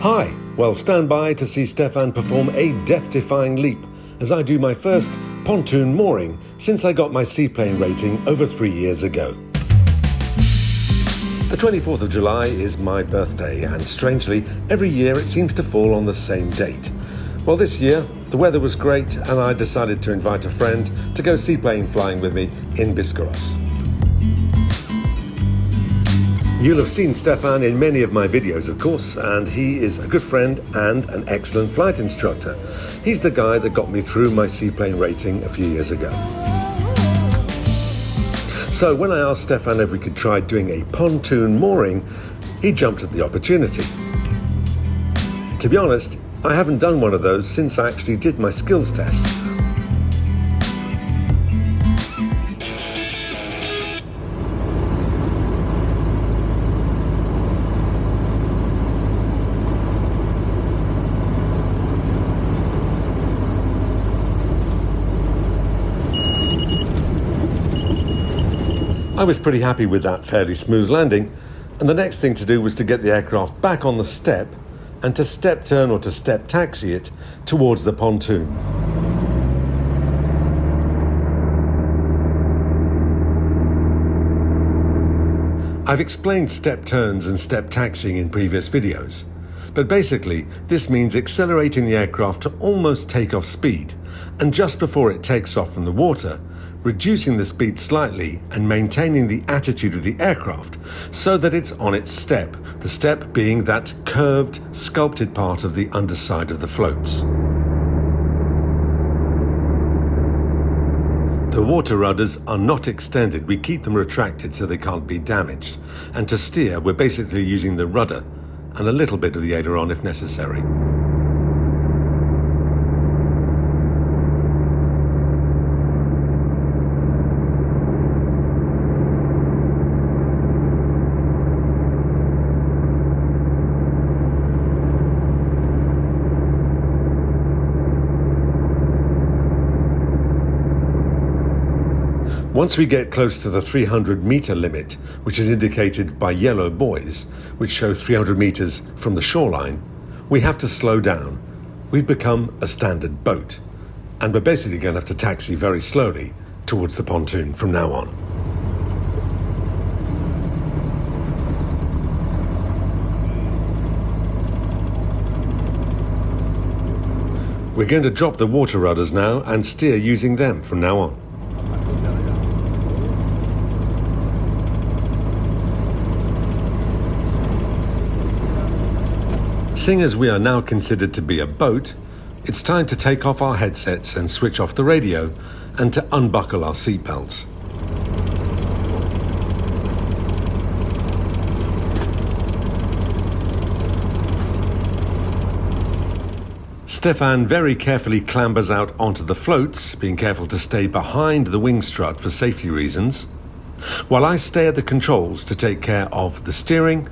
Hi, well, stand by to see Stefan perform a death-defying leap as I do my first pontoon mooring since I got my seaplane rating over 3 years ago. The 24th of July is my birthday, and strangely, every year it seems to fall on the same date. Well, this year, the weather was great and I decided to invite a friend to go seaplane flying with me in Biscarrosse. You'll have seen Stefan in many of my videos, of course, and he is a good friend and an excellent flight instructor. He's the guy that got me through my seaplane rating a few years ago. So when I asked Stefan if we could try doing a pontoon mooring, he jumped at the opportunity. To be honest, I haven't done one of those since I actually did my skills test. I was pretty happy with that fairly smooth landing, and the next thing to do was to get the aircraft back on the step and to step turn or to step taxi it towards the pontoon. I've explained step turns and step taxiing in previous videos, but basically this means accelerating the aircraft to almost takeoff speed, and just before it takes off from the water, reducing the speed slightly and maintaining the attitude of the aircraft so that it's on its step, the step being that curved, sculpted part of the underside of the floats. The water rudders are not extended, we keep them retracted so they can't be damaged, and to steer we're basically using the rudder and a little bit of the aileron if necessary. Once we get close to the 300-meter limit, which is indicated by yellow buoys, which show 300 meters from the shoreline, we have to slow down. We've become a standard boat, and we're basically going to have to taxi very slowly towards the pontoon from now on. We're going to drop the water rudders now and steer using them from now on. Seeing as we are now considered to be a boat, it's time to take off our headsets and switch off the radio and to unbuckle our seatbelts. Stefan very carefully clambers out onto the floats, being careful to stay behind the wing strut for safety reasons, while I stay at the controls to take care of the steering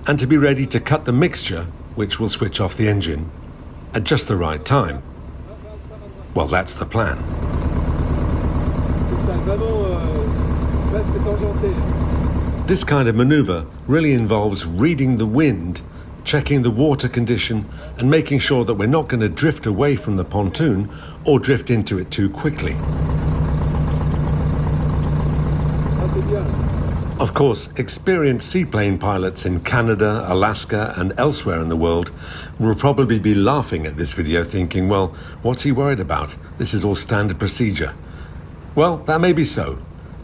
and to be ready to cut the mixture, which will switch off the engine at just the right time. Well, that's the plan. This kind of maneuver really involves reading the wind, checking the water condition, and making sure that we're not going to drift away from the pontoon or drift into it too quickly. Of course, experienced seaplane pilots in Canada, Alaska, and elsewhere in the world will probably be laughing at this video thinking, well, what's he worried about? This is all standard procedure. Well, that may be so,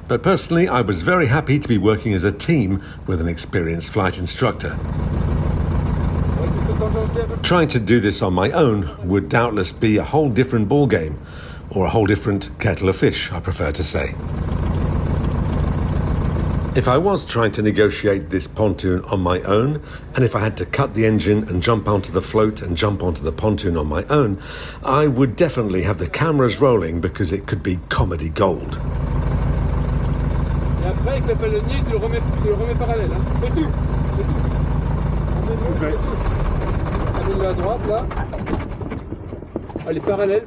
but personally I was very happy to be working as a team with an experienced flight instructor. Trying to do this on my own would doubtless be a whole different ballgame, or a whole different kettle of fish, I prefer to say. If I was trying to negotiate this pontoon on my own, and if I had to cut the engine and jump onto the float and jump onto the pontoon on my own, I would definitely have the cameras rolling because it could be comedy gold. Et après, avec la palonnier, tu le remets parallèle. Hein. C'est tout. Amène-le à droite, là. Allez, parallèle.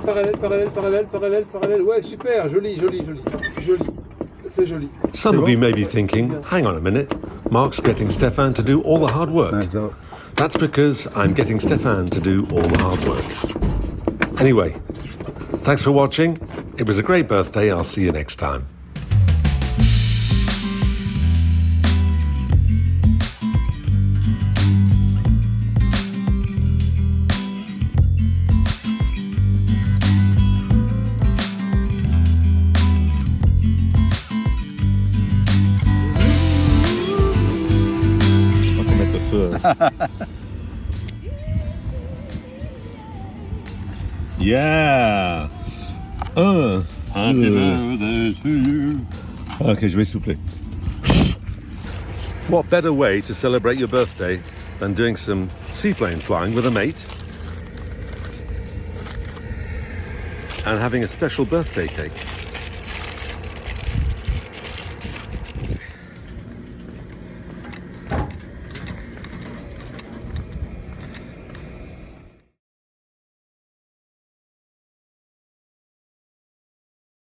Ouais, super, joli. C'est joli. Some of you may be thinking, hang on a minute, Mark's getting Stefan to do all the hard work. That's because I'm getting Stefan to do all the hard work. Anyway, thanks for watching. It was a great birthday. I'll see you next time. Yeah. Happy birthday to you. Ok, je vais souffler. What better way to celebrate your birthday than doing some seaplane flying with a mate and having a special birthday cake?